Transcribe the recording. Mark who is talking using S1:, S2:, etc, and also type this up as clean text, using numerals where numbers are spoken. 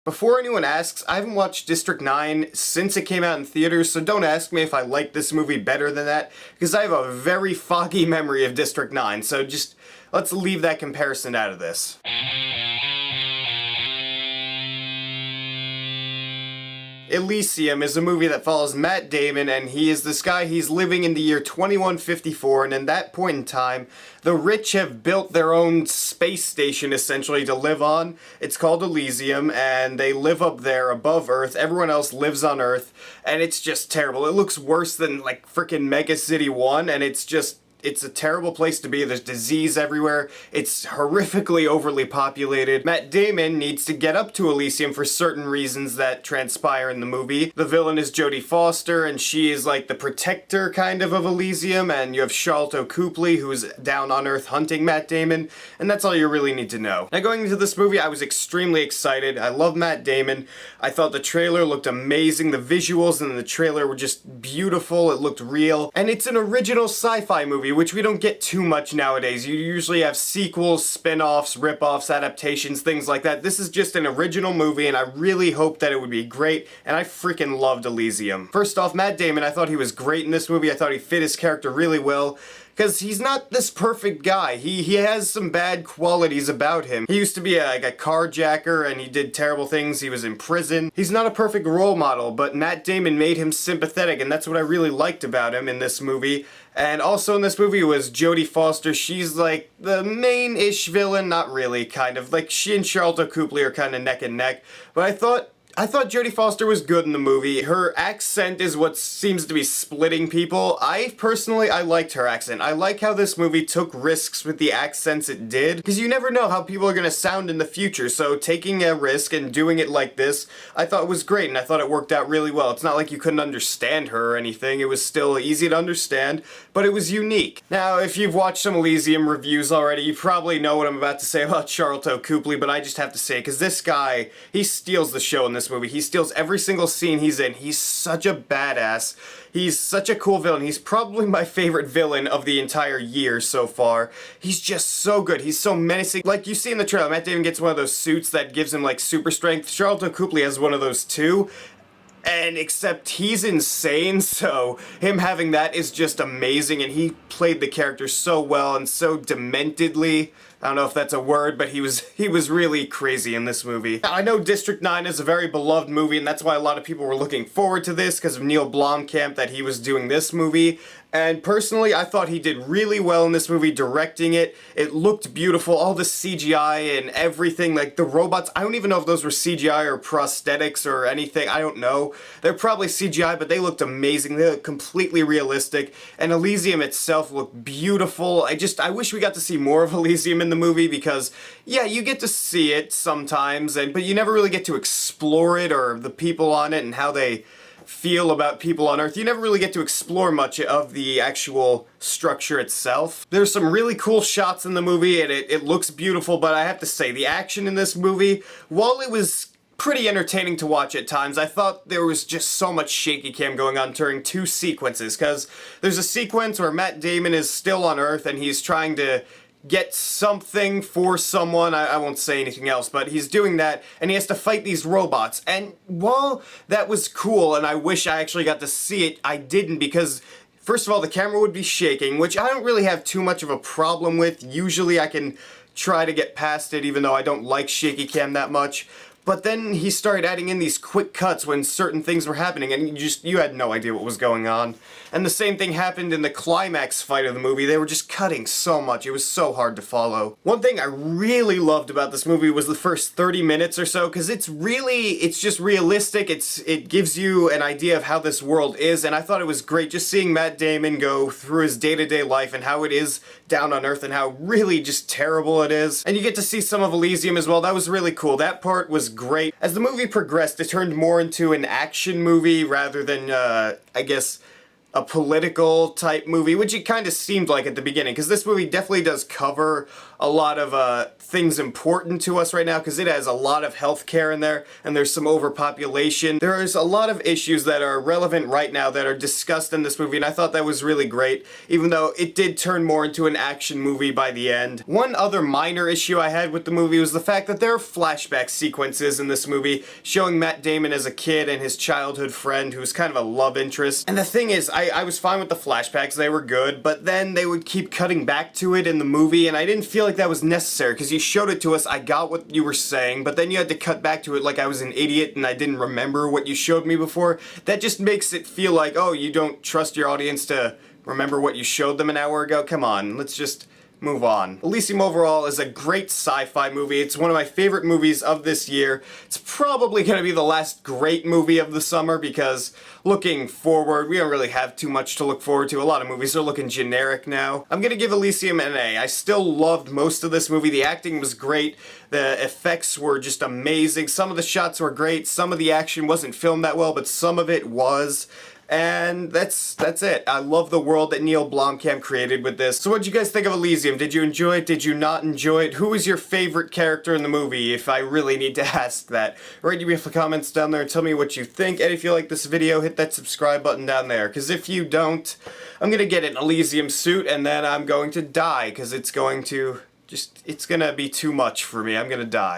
S1: Before anyone asks, I haven't watched District 9 since it came out in theaters, so don't ask me if I like this movie better than that, because I have a very foggy memory of District 9, so just let's leave that comparison out of this. Elysium is a movie that follows Matt Damon, and he is this guy, he's living in the year 2154, and in that point in time, the rich have built their own space station, essentially, to live on. It's called Elysium, and they live up there above Earth. Everyone else lives on Earth, and it's just terrible. It looks worse than, like, frickin' Mega City 1, and it's a terrible place to be. There's disease everywhere. It's horrifically overly populated. Matt Damon needs to get up to Elysium for certain reasons that transpire in the movie. The villain is Jodie Foster, and she is like the protector kind of Elysium, and you have Charlotte Copley, who's down on Earth hunting Matt Damon, and that's all you really need to know. Now, going into this movie, I was extremely excited. I love Matt Damon. I thought the trailer looked amazing. The visuals in the trailer were just beautiful. It looked real. And it's an original sci-fi movie, which we don't get too much nowadays. You usually have sequels, spin-offs, rip-offs, adaptations, things like that. This is just an original movie, and I really hoped that it would be great, and I freaking loved Elysium. First off, Matt Damon, I thought he was great in this movie. I thought he fit his character really well, because he's not this perfect guy. He has some bad qualities about him. He used to be like a carjacker, and he did terrible things. He was in prison. He's not a perfect role model, but Matt Damon made him sympathetic, and that's what I really liked about him in this movie. And also in this movie was Jodie Foster. She's like the main-ish villain, not really, kind of. Like, she and Charlotte Copley are kind of neck and neck, but I thought Jodie Foster was good in the movie. Her accent is what seems to be splitting people. I liked her accent. I like how this movie took risks with the accents it did, because you never know how people are going to sound in the future, so taking a risk and doing it like this, I thought was great, and I thought it worked out really well. It's not like you couldn't understand her or anything. It was still easy to understand, but it was unique. Now, if you've watched some Elysium reviews already, you probably know what I'm about to say about Charlotte Copley, but I just have to say, because this guy, he steals the show in this movie. He steals every single scene he's in. He's such a badass. He's such a cool villain. He's probably my favorite villain of the entire year so far. He's just so good. He's so menacing. Like you see in the trailer, Matt Damon gets one of those suits that gives him like super strength. Charlotte Copley has one of those too. And except he's insane, so him having that is just amazing, and he played the character so well and so dementedly. I don't know if that's a word, but he was really crazy in this movie. I know District 9 is a very beloved movie, and that's why a lot of people were looking forward to this, because of Neil Blomkamp, that he was doing this movie. And personally, I thought he did really well in this movie, directing it. It looked beautiful, all the CGI and everything, like the robots. I don't even know if those were CGI or prosthetics or anything, I don't know. They're probably CGI, but they looked amazing. They looked completely realistic. And Elysium itself looked beautiful. I wish we got to see more of Elysium in the movie, because, yeah, you get to see it sometimes, but you never really get to explore it or the people on it and how they feel about people on Earth. You never really get to explore much of the actual structure itself. There's some really cool shots in the movie, and it looks beautiful, but I have to say, the action in this movie, while it was pretty entertaining to watch at times, I thought there was just so much shaky cam going on during two sequences, because there's a sequence where Matt Damon is still on Earth, and he's trying to get something for someone. I won't say anything else, but he's doing that, and he has to fight these robots. And while that was cool, and I wish I actually got to see it, I didn't, because first of all, the camera would be shaking, which I don't really have too much of a problem with. Usually I can try to get past it, even though I don't like shaky cam that much. But then he started adding in these quick cuts when certain things were happening, and you had no idea what was going on. And the same thing happened in the climax fight of the movie. They were just cutting so much. It was so hard to follow. One thing I really loved about this movie was the first 30 minutes or so, because it's just realistic. It gives you an idea of how this world is, and I thought it was great just seeing Matt Damon go through his day-to-day life and how it is down on Earth and how really just terrible it is. And you get to see some of Elysium as well. That was really cool. That part was great. As the movie progressed, it turned more into an action movie rather than, I guess, a political type movie, which it kind of seemed like at the beginning, because this movie definitely does cover a lot of things important to us right now, because it has a lot of healthcare in there, and there's some overpopulation. There's a lot of issues that are relevant right now that are discussed in this movie, and I thought that was really great, even though it did turn more into an action movie by the end. One other minor issue I had with the movie was the fact that there are flashback sequences in this movie showing Matt Damon as a kid and his childhood friend who's kind of a love interest. And the thing is, I was fine with the flashbacks, they were good, but then they would keep cutting back to it in the movie, and I didn't feel like that was necessary, because you showed it to us, I got what you were saying, but then you had to cut back to it like I was an idiot and I didn't remember what you showed me before. That just makes it feel like, oh, you don't trust your audience to remember what you showed them an hour ago? Come on, let's just move on. Elysium overall is a great sci-fi movie. It's one of my favorite movies of this year. It's probably going to be the last great movie of the summer, because looking forward, we don't really have too much to look forward to. A lot of movies are looking generic now. I'm going to give Elysium an A. I still loved most of this movie. The acting was great. The effects were just amazing. Some of the shots were great. Some of the action wasn't filmed that well, but some of it was. And that's it. I love the world that Neil Blomkamp created with this. So what'd you guys think of Elysium? Did you enjoy it? Did you not enjoy it? Who was your favorite character in the movie, if I really need to ask that? Write me in the comments down there and tell me what you think. And if you like this video, hit that subscribe button down there. Because if you don't, I'm gonna get an Elysium suit and then I'm going to die. Because it's going to be too much for me. I'm gonna die.